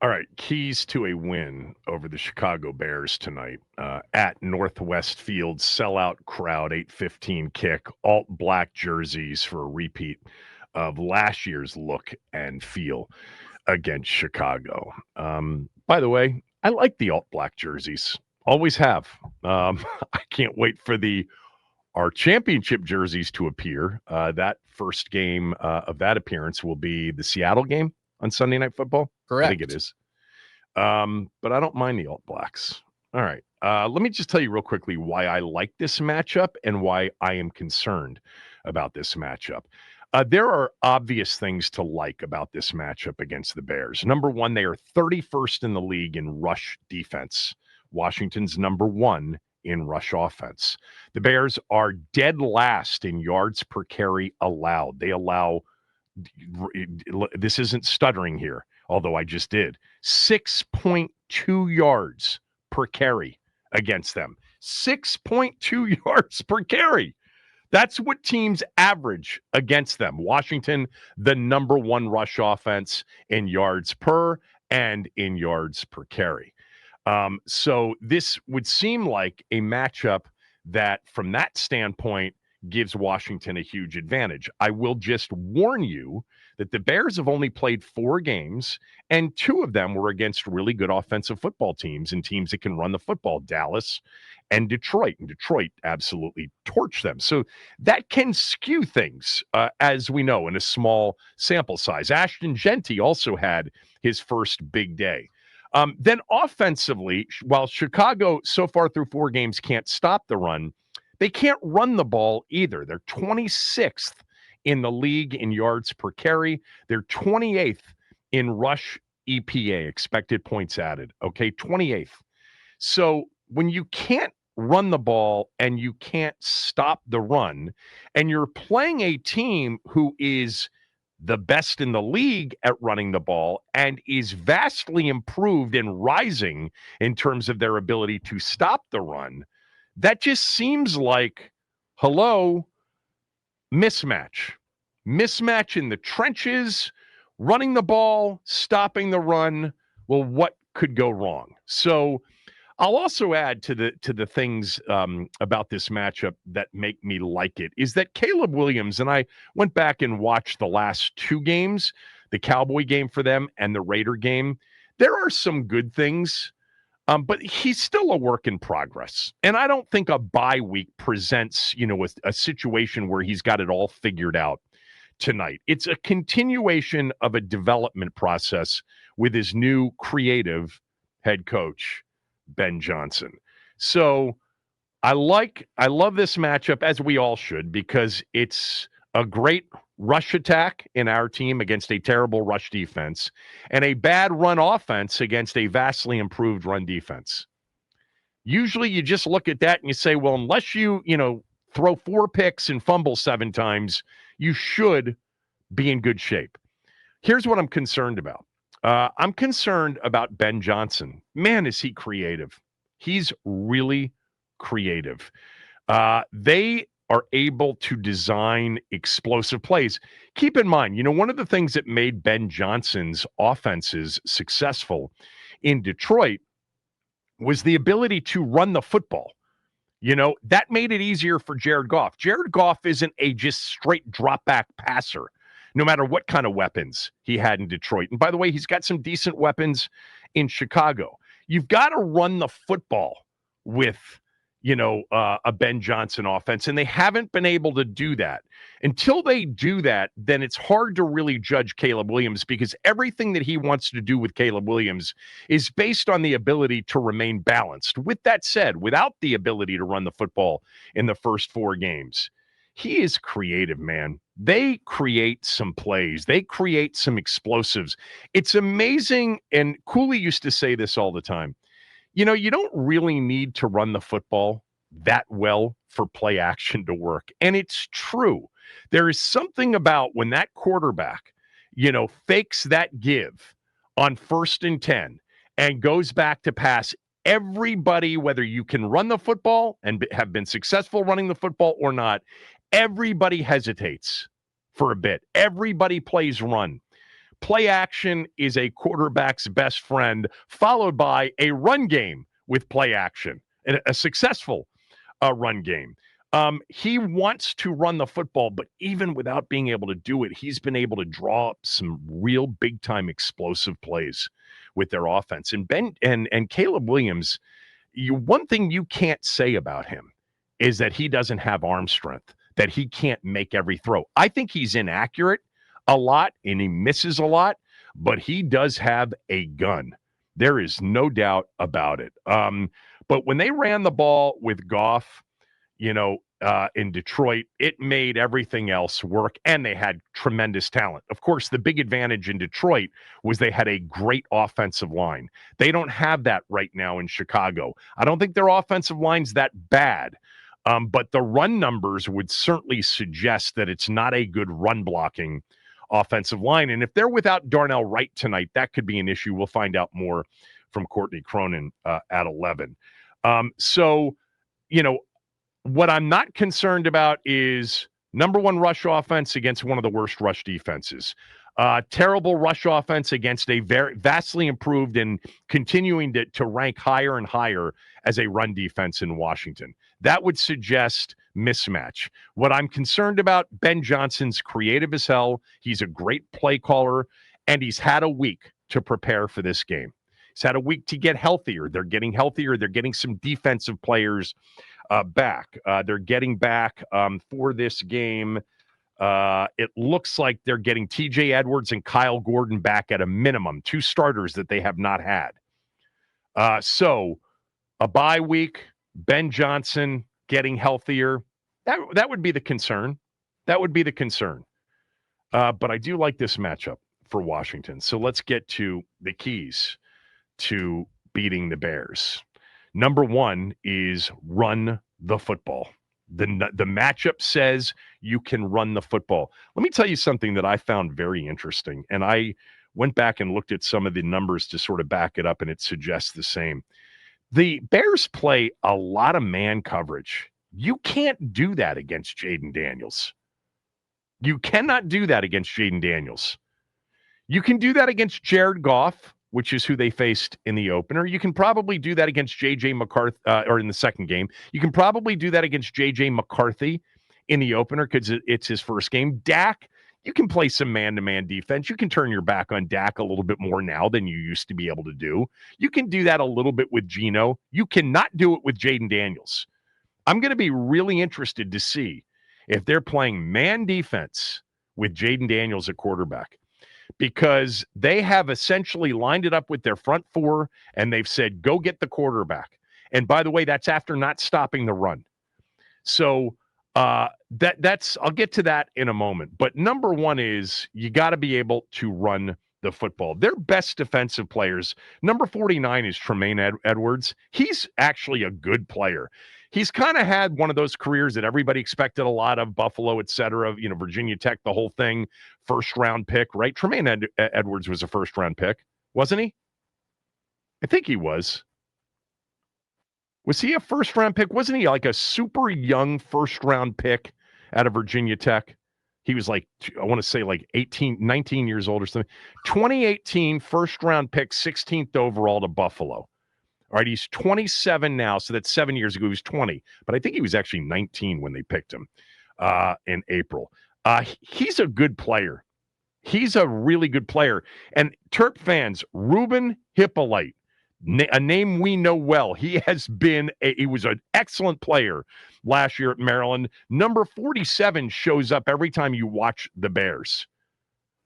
All right, keys to a win over the Chicago Bears tonight at Northwest Field, sellout crowd, 8:15 kick, alt black jerseys for a repeat of last year's look and feel against Chicago. By the way, I like the alt black jerseys, always have. I can't wait for our championship jerseys to appear. That first game of that appearance will be the Seattle game on Sunday Night Football. I think it Correct. is. But I don't mind the alt blacks. All right. Let me just tell you real quickly why I like this matchup and why I am concerned about this matchup. There are obvious things to like about this matchup against the Bears. Number one, they are 31st in the league in rush defense. Washington's number one in rush offense. The Bears are dead last in yards per carry allowed. They allow, this isn't stuttering here, although I just did, 6.2 yards per carry against them. 6.2 yards per carry. That's what teams average against them. Washington, the number one rush offense in yards per and in yards per carry. So this would seem like a matchup that, from that standpoint, gives Washington a huge advantage. I will just warn you that the Bears have only played 4 games, and 2 of them were against really good offensive football teams and teams that can run the football, Dallas and Detroit. And Detroit absolutely torched them. So that can skew things, as we know, in a small sample size. Ashton Genty also had his first big day. Then offensively, while Chicago so far through 4 games can't stop the run, they can't run the ball either. They're 26th in the league in yards per carry. They're 28th in rush EPA, expected points added. Okay, 28th. So when you can't run the ball and you can't stop the run, and you're playing a team who is the best in the league at running the ball and is vastly improved and rising in terms of their ability to stop the run, that just seems like, hello, mismatch. Mismatch in the trenches, running the ball, stopping the run. Well, what could go wrong? So I'll also add to the things about this matchup that make me like it is that Caleb Williams, and I went back and watched the last 2 games, the Cowboy game for them and the Raider game. There are some good things, but he's still a work in progress. And I don't think a bye week presents, a situation where he's got it all figured out tonight. It's a continuation of a development process with his new creative head coach, Ben Johnson. So I love this matchup, as we all should, because it's a great rush attack in our team against a terrible rush defense and a bad run offense against a vastly improved run defense. Usually you just look at that and you say, well, unless you throw 4 picks and fumble 7 times, you should be in good shape. Here's what I'm concerned about. I'm concerned about Ben Johnson. Man, is he creative. He's really creative. They are able to design explosive plays. Keep in mind, one of the things that made Ben Johnson's offenses successful in Detroit was the ability to run the football. That made it easier for Jared Goff. Jared Goff isn't a just straight drop back passer, no matter what kind of weapons he had in Detroit. And by the way, he's got some decent weapons in Chicago. You've got to run the football with, a Ben Johnson offense, and they haven't been able to do that. Until they do that, then it's hard to really judge Caleb Williams, because everything that he wants to do with Caleb Williams is based on the ability to remain balanced. With that said, without the ability to run the football in the first 4 games, he is creative, man. They create some plays. They create some explosives. It's amazing. And Cooley used to say this all the time. You don't really need to run the football that well for play action to work. And it's true. There is something about when that quarterback, fakes that give on 1st and 10 and goes back to pass. Everybody, whether you can run the football and have been successful running the football or not, everybody hesitates for a bit. Everybody plays run. play action is a quarterback's best friend, followed by a run game with play action, and a successful run game. He wants to run the football, but even without being able to do it, he's been able to draw up some real big-time explosive plays with their offense. And Ben and Caleb Williams, one thing you can't say about him is that he doesn't have arm strength, that he can't make every throw. I think he's inaccurate a lot and he misses a lot, but he does have a gun. There is no doubt about it. But when they ran the ball with Goff, in Detroit, it made everything else work, and they had tremendous talent. Of course, the big advantage in Detroit was they had a great offensive line. They don't have that right now in Chicago. I don't think their offensive line's that bad, but the run numbers would certainly suggest that it's not a good run-blocking offensive line. And if they're without Darnell Wright tonight, that could be an issue. We'll find out more from Courtney Cronin at 11. What I'm not concerned about is number one rush offense against one of the worst rush defenses. Terrible rush offense against a very vastly improved and continuing to rank higher and higher as a run defense in Washington. That would suggest mismatch. What I'm concerned about, Ben Johnson's creative as hell. He's a great play caller, and he's had a week to prepare for this game. He's had a week to get healthier. They're getting healthier. They're getting some defensive players back. They're getting back for this game. It looks like they're getting TJ Edwards and Kyle Gordon back at a minimum, two starters that they have not had. So a bye week, Ben Johnson getting healthier. That would be the concern. That would be the concern. But I do like this matchup for Washington. So let's get to the keys to beating the Bears. Number one is run the football. The matchup says you can run the football. Let me tell you something that I found very interesting, and I went back and looked at some of the numbers to sort of back it up, and it suggests the same. The Bears play a lot of man coverage. You can't do that against Jaden Daniels. You cannot do that against Jaden Daniels. You can do that against Jared Goff, which is who they faced in the opener. You can probably do that against J.J. McCarthy, or in the second game. You can probably do that against J.J. McCarthy in the opener because it's his first game. Dak, you can play some man-to-man defense. You can turn your back on Dak a little bit more now than you used to be able to do. You can do that a little bit with Geno. You cannot do it with Jaden Daniels. I'm going to be really interested to see if they're playing man defense with Jaden Daniels at quarterback, because they have essentially lined it up with their front four, and they've said, go get the quarterback. And by the way, that's after not stopping the run. So that's I'll get to that in a moment. But number one is you got to be able to run the football. Their best defensive players, number 49 is Tremaine Edwards. He's actually a good player. He's kind of had one of those careers that everybody expected a lot of, Buffalo, et cetera, Virginia Tech, the whole thing, first-round pick, right? Tremaine Edwards was a first-round pick, wasn't he? I think he was. Was he a first-round pick? Wasn't he like a super young first-round pick out of Virginia Tech? He was like, I want to say like 19 years old or something. 2018 first-round pick, 16th overall to Buffalo. All right, he's 27 now, so that's 7 years ago. He was 20, but I think he was actually 19 when they picked him in April. He's a good player. He's a really good player. And Terp fans, Ruben Hippolyte, a name we know well. He was an excellent player last year at Maryland. Number 47 shows up every time you watch the Bears.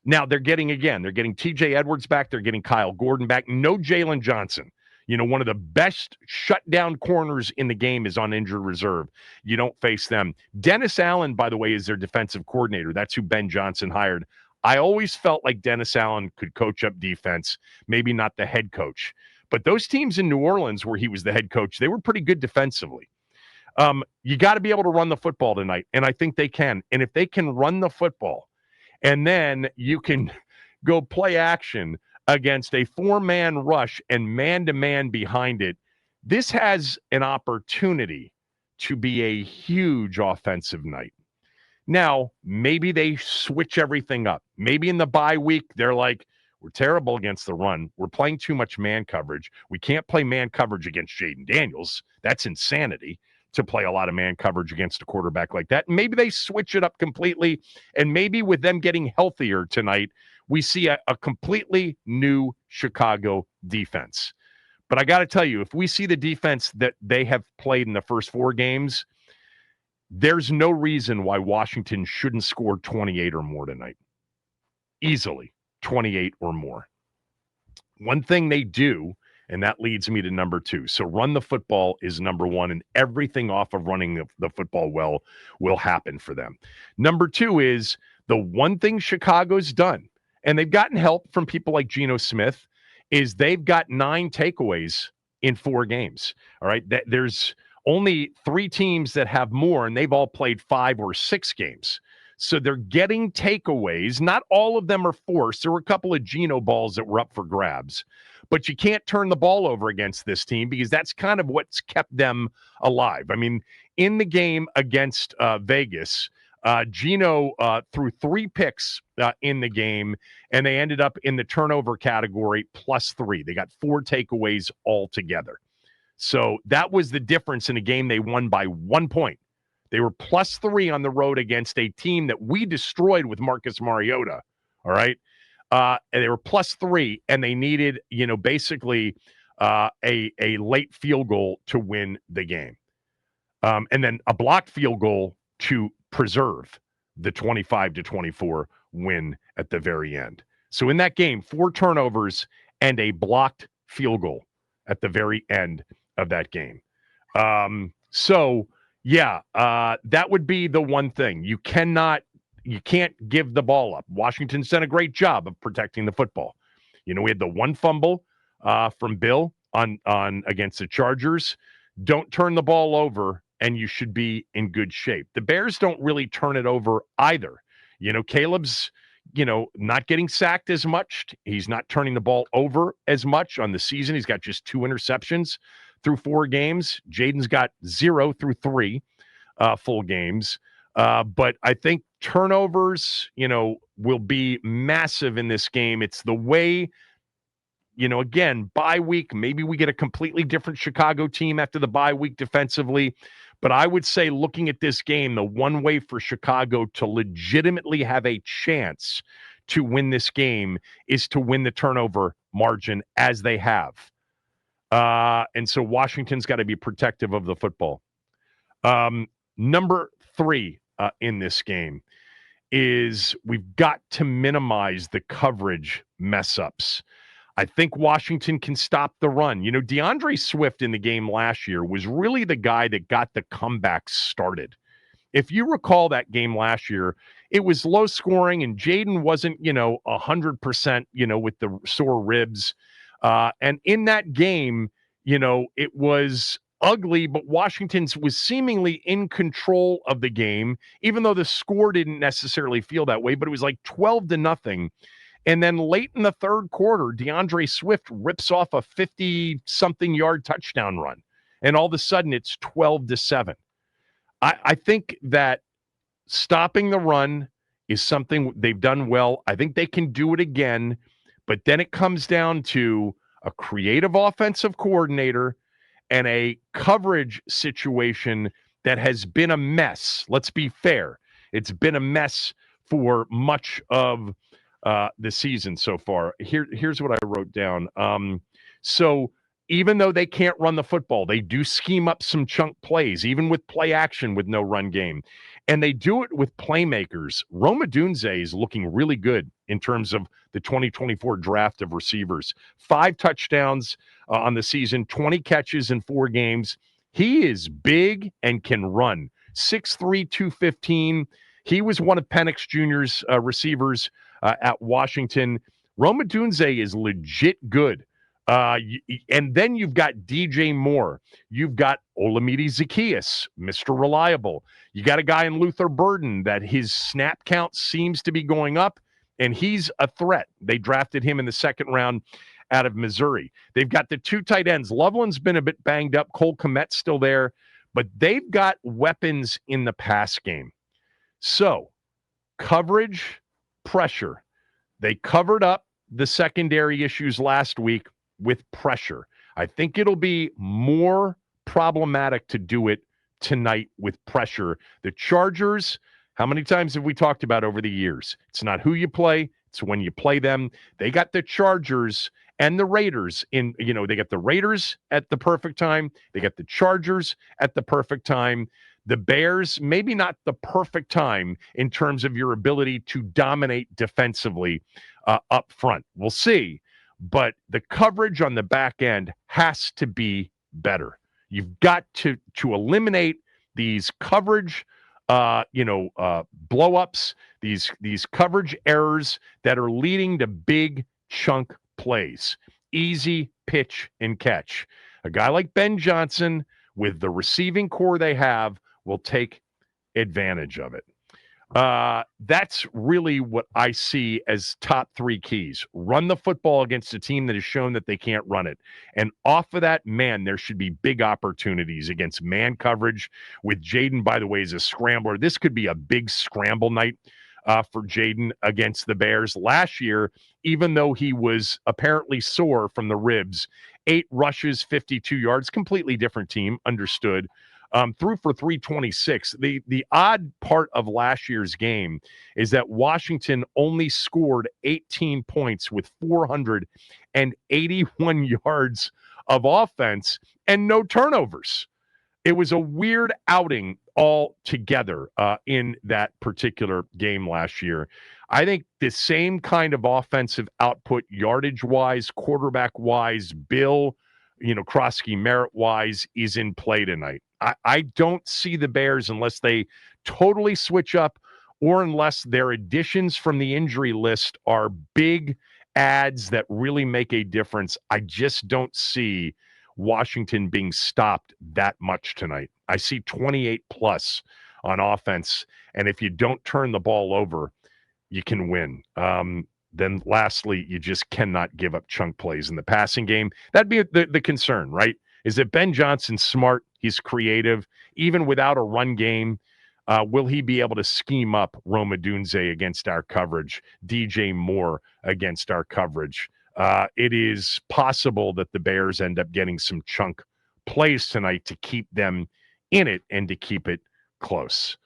Now they're getting TJ Edwards back. They're getting Kyle Gordon back. No Jalen Johnson. One of the best shutdown corners in the game is on injured reserve. You don't face them. Dennis Allen, by the way, is their defensive coordinator. That's who Ben Johnson hired. I always felt like Dennis Allen could coach up defense, maybe not the head coach. But those teams in New Orleans where he was the head coach, they were pretty good defensively. You got to be able to run the football tonight, and I think they can. And if they can run the football, and then you can go play action against a four-man rush and man-to-man behind it, this has an opportunity to be a huge offensive night. Now, maybe they switch everything up. Maybe in the bye week, they're like, we're terrible against the run. We're playing too much man coverage. We can't play man coverage against Jaden Daniels. That's insanity to play a lot of man coverage against a quarterback like that. Maybe they switch it up completely, and maybe with them getting healthier tonight, we see a completely new Chicago defense. But I got to tell you, if we see the defense that they have played in the first 4 games, there's no reason why Washington shouldn't score 28 or more tonight. Easily 28 or more. One thing they do, and that leads me to number 2. So run the football is number 1, and everything off of running the football well will happen for them. Number 2 is the one thing Chicago's done, and they've gotten help from people like Geno Smith, is they've got 9 takeaways in 4 games. All right. There's only 3 teams that have more, and they've all played 5 or 6 games. So they're getting takeaways. Not all of them are forced. There were a couple of Geno balls that were up for grabs. But you can't turn the ball over against this team because that's kind of what's kept them alive. I mean, in the game against Vegas, Geno threw 3 picks in the game, and they ended up in the turnover category +3. They got 4 takeaways altogether. So that was the difference in a game they won by 1 point. They were +3 on the road against a team that we destroyed with Marcus Mariota. All right. And they were +3, and they needed, basically a late field goal to win the game. And then a blocked field goal to preserve the 25-24 win at the very end. So in that game, 4 turnovers and a blocked field goal at the very end of that game. That would be the one thing. You can't give the ball up. Washington's done a great job of protecting the football. We had the 1 fumble from Bill on against the Chargers. Don't turn the ball over, and you should be in good shape. The Bears don't really turn it over either. Caleb's, not getting sacked as much. He's not turning the ball over as much on the season. He's got just 2 interceptions through 4 games. Jaden's got 0 through 3 full games. But I think turnovers, will be massive in this game. It's the way, again, bye week, maybe we get a completely different Chicago team after the bye week defensively. But I would say, looking at this game, the one way for Chicago to legitimately have a chance to win this game is to win the turnover margin as they have. And so Washington's got to be protective of the football. Number 3 in this game is we've got to minimize the coverage mess-ups. I think Washington can stop the run. DeAndre Swift in the game last year was really the guy that got the comeback started. If you recall that game last year, it was low scoring, and Jaden wasn't, 100%, with the sore ribs. And in that game, it was ugly, but Washington was seemingly in control of the game, even though the score didn't necessarily feel that way, but it was like 12-0. And then late in the third quarter, DeAndre Swift rips off a 50-something yard touchdown run. And all of a sudden, it's 12-7. I think that stopping the run is something they've done well. I think they can do it again. But then it comes down to a creative offensive coordinator and a coverage situation that has been a mess. Let's be fair. It's been a mess for much of the season so far. Here's what I wrote down. So even though they can't run the football, they do scheme up some chunk plays, even with play action with no run game. And they do it with playmakers. Rome Odunze is looking really good in terms of the 2024 draft of receivers. 5 touchdowns on the season, 20 catches in 4 games. He is big and can run. 6'3", 215. He was one of Penix Jr.'s receivers at Washington. Rome Odunze is legit good. And then you've got DJ Moore. You've got Olamide Zaccheaus, Mr. Reliable. You got a guy in Luther Burden that his snap count seems to be going up, and he's a threat. They drafted him in the 2nd round out of Missouri. They've got the 2 tight ends. Loveland's been a bit banged up. Cole Kmet's still there, but they've got weapons in the pass game. So, coverage, pressure. They covered up the secondary issues last week with pressure. I think it'll be more problematic to do it tonight with pressure. The Chargers, how many times have we talked about over the years? It's not who you play, it's when you play them. They got the Chargers and the Raiders they got the Raiders at the perfect time. They got the Chargers at the perfect time. The Bears, maybe not the perfect time in terms of your ability to dominate defensively up front. We'll see. But the coverage on the back end has to be better. You've got to eliminate these coverage, blow-ups, these coverage errors that are leading to big chunk plays. Easy pitch and catch. A guy like Ben Johnson, with the receiving core they have, will take advantage of it. That's really what I see as top three keys. Run the football against a team that has shown that they can't run it. And off of that, man, there should be big opportunities against man coverage with Jaden, by the way, as a scrambler. This could be a big scramble night for Jaden against the Bears. Last year, even though he was apparently sore from the ribs, 8 rushes, 52 yards, completely different team, understood. Threw for 326. The odd part of last year's game is that Washington only scored 18 points with 481 yards of offense and no turnovers. It was a weird outing altogether in that particular game last year. I think the same kind of offensive output, yardage-wise, quarterback-wise, Bill, Krosky merit-wise, is in play tonight. I don't see the Bears unless they totally switch up or unless their additions from the injury list are big adds that really make a difference. I just don't see Washington being stopped that much tonight. I see 28 plus on offense, and if you don't turn the ball over, you can win. Then lastly, you just cannot give up chunk plays in the passing game. That'd be the concern, right? Is that Ben Johnson's smart? He's creative. Even without a run game, will he be able to scheme up Rome Odunze against our coverage, DJ Moore against our coverage? It is possible that the Bears end up getting some chunk plays tonight to keep them in it and to keep it close.